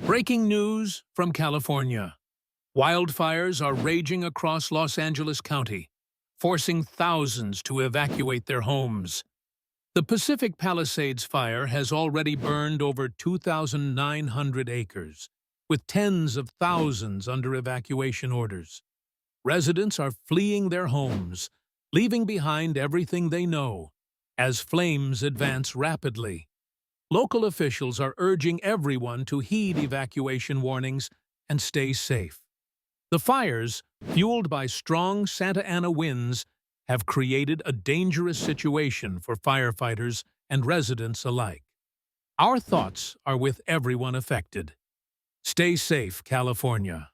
Breaking news from California. Wildfires are raging across Los Angeles County, forcing thousands to evacuate their homes. The Pacific Palisades fire has already burned over 2,900 acres, with tens of thousands under evacuation orders. Residents are fleeing their homes, leaving behind everything they know, as flames advance rapidly. Local officials are urging everyone to heed evacuation warnings and stay safe. The fires, fueled by strong Santa Ana winds, have created a dangerous situation for firefighters and residents alike. Our thoughts are with everyone affected. Stay safe, California.